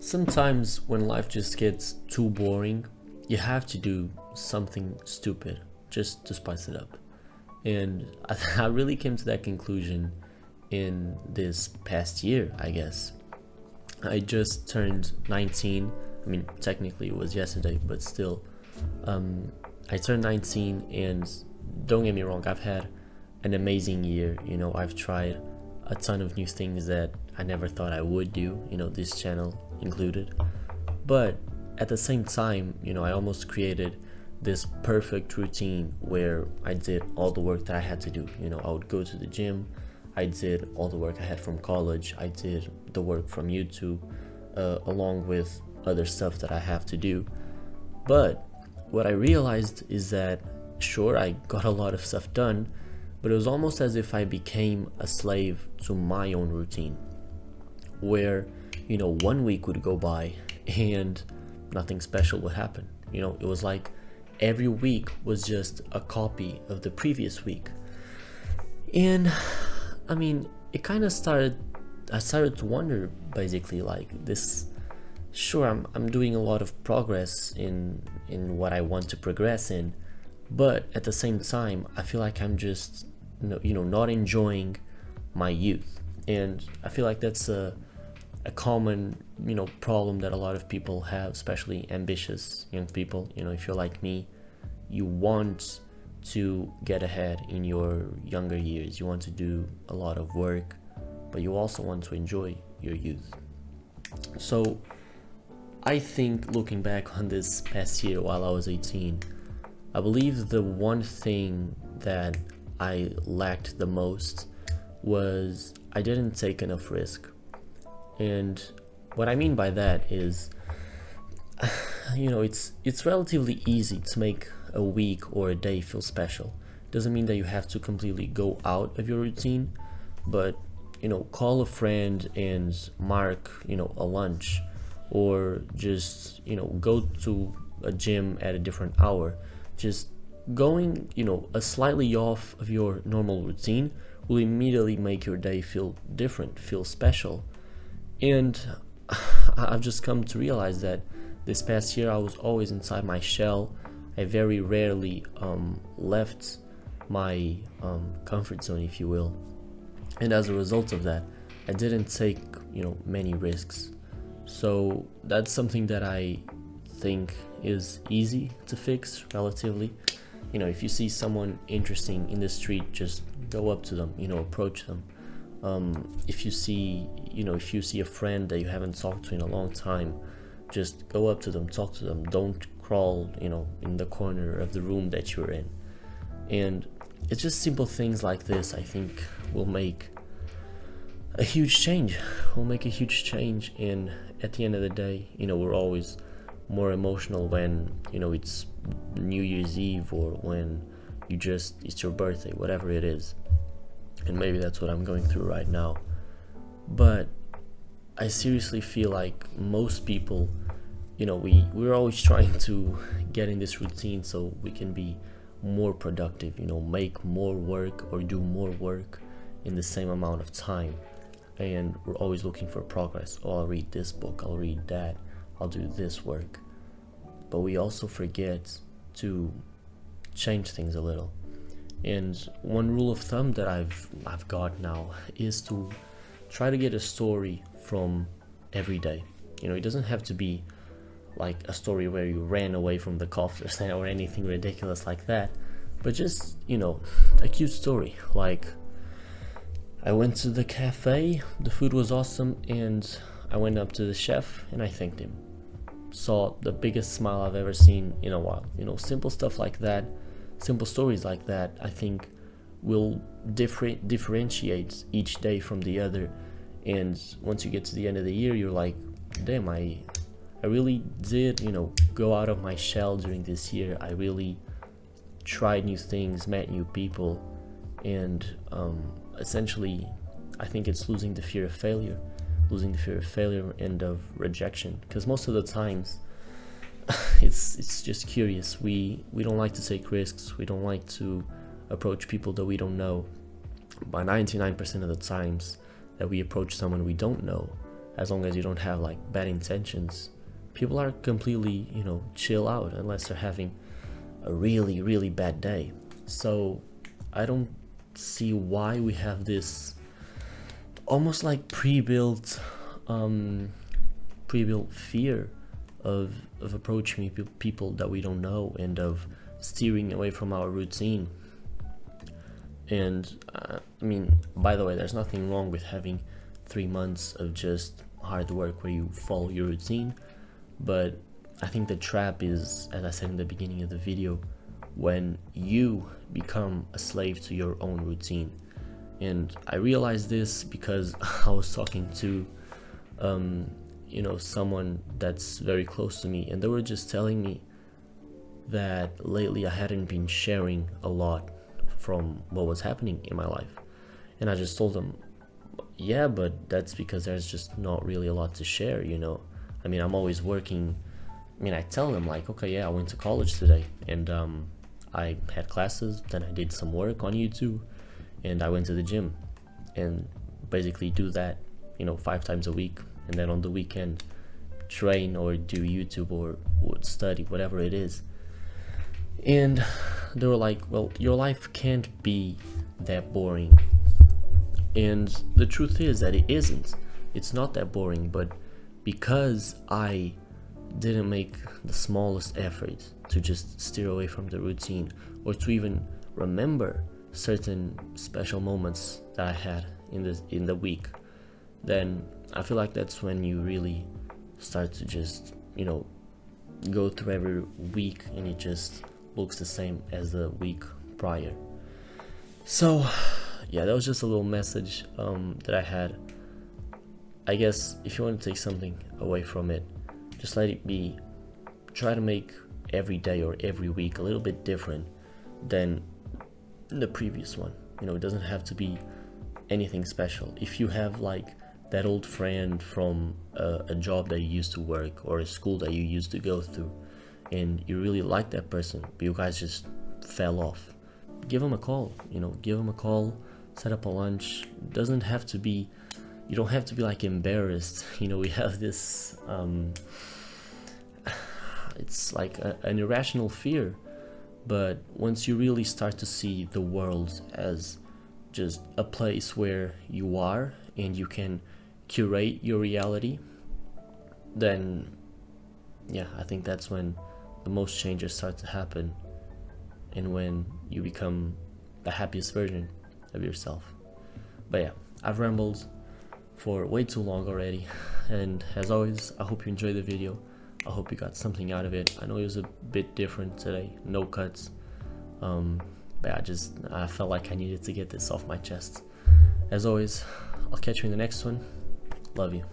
Sometimes when life just gets too boring, you have to do something stupid just to spice it up. And I really came to that conclusion in this past year, I guess. I just turned 19. I mean, technically it was yesterday, but still. I turned 19, and don't get me wrong, I've had an amazing year. I've tried a ton of new things that I never thought I would do, this channel included. But at the same time, I almost created this perfect routine where I did all the work that I had to do. I would go to the gym, I did all the work I had from college, I did the work from YouTube, along with other stuff that I have to do. But what I realized is that, sure, I got a lot of stuff done, but it was almost as if I became a slave to my own routine, where, 1 week would go by and nothing special would happen. It was like every week was just a copy of the previous week. And I mean, it kind of I started to wonder, basically, like this. Sure, I'm doing a lot of progress in what I want to progress in, but at the same time, I feel like I'm just not enjoying my youth. And I feel like that's a common problem that a lot of people have, especially ambitious young people. If you're like me, you want to get ahead in your younger years, you want to do a lot of work, but you also want to enjoy your youth. So I think, looking back on this past year while I was 18, I believe the one thing that I lacked the most was I didn't take enough risk. And what I mean by that is, it's relatively easy to make a week or a day feel special. Doesn't mean that you have to completely go out of your routine, but call a friend and mark a lunch, or just go to a gym at a different hour. Just going a slightly off of your normal routine will immediately make your day feel different, feel special. And I've just come to realize that this past year I was always inside my shell. I very rarely left my comfort zone, if you will. And as a result of that, I didn't take many risks. So that's something that I think is easy to fix, relatively. If you see someone interesting in the street, just go up to them, approach them. If you see a friend that you haven't talked to in a long time, just go up to them, talk to them. Don't crawl, in the corner of the room that you're in. And it's just simple things like this, I think, will make a huge change. And at the end of the day, we're always more emotional when it's New Year's Eve, or when it's your birthday, whatever it is. And maybe that's what I'm going through right now. But I seriously feel like most people, we're always trying to get in this routine so we can be more productive, make more work or do more work in the same amount of time. And we're always looking for progress. Oh, I'll read this book, I'll read that, I'll do this work. But we also forget to change things a little. And one rule of thumb that I've got now is to try to get a story from every day. It doesn't have to be like a story where you ran away from the cops or anything ridiculous like that, but just a cute story. Like, I went to the cafe, the food was awesome, and I went up to the chef and I thanked him. Saw the biggest smile I've ever seen in a while. Simple stuff like that, simple stories like that, I think will differentiate each day from the other. And once you get to the end of the year, you're like, damn, I really did, go out of my shell during this year. I really tried new things, met new people, and essentially, I think it's losing the fear of failure and of rejection. Because most of the times, it's just curious. We don't like to take risks. We don't like to approach people that we don't know. By 99% of the times that we approach someone we don't know, as long as you don't have like bad intentions, people are completely, chill out unless they're having a really, really bad day. So I don't see why we have this almost like pre-built fear of approaching people that we don't know, and of steering away from our routine. And by the way, there's nothing wrong with having 3 months of just hard work where you follow your routine, but I think the trap is, as I said in the beginning of the video, when you become a slave to your own routine. And I realized this because I was talking to someone that's very close to me, and they were just telling me that lately I hadn't been sharing a lot from what was happening in my life. And I just told them, yeah, but that's because there's just not really a lot to share. I'm always working. I tell them like, okay, yeah, I went to college today, and I had classes, then I did some work on YouTube, and I went to the gym, and basically do that 5 times a week, and then on the weekend train or do YouTube or study, whatever it is. And they were like, well, your life can't be that boring. And the truth is that it isn't. It's not that boring, but because I didn't make the smallest effort to just steer away from the routine, or to even remember certain special moments that I had in the week, then I feel like that's when you really start to just go through every week and it just looks the same as the week prior. So yeah, that was just a little message that I had. I guess if you want to take something away from it, just let it be, try to make every day or every week a little bit different than the previous one. It doesn't have to be anything special. If you have like that old friend from a job that you used to work, or a school that you used to go through, and you really like that person, but you guys just fell off, give them a call. Set up a lunch. Doesn't have to be, you don't have to be like embarrassed. We have this it's like an irrational fear, but once you really start to see the world as just a place where you are and you can curate your reality, then yeah, I think that's when the most changes start to happen, and when you become the happiest version of yourself. But yeah, I've rambled for way too long already, and as always, I hope you enjoyed the video. I hope you got something out of it. I know it was a bit different today, no cuts, but I felt like I needed to get this off my chest. As always, I'll catch you in the next one. Love you.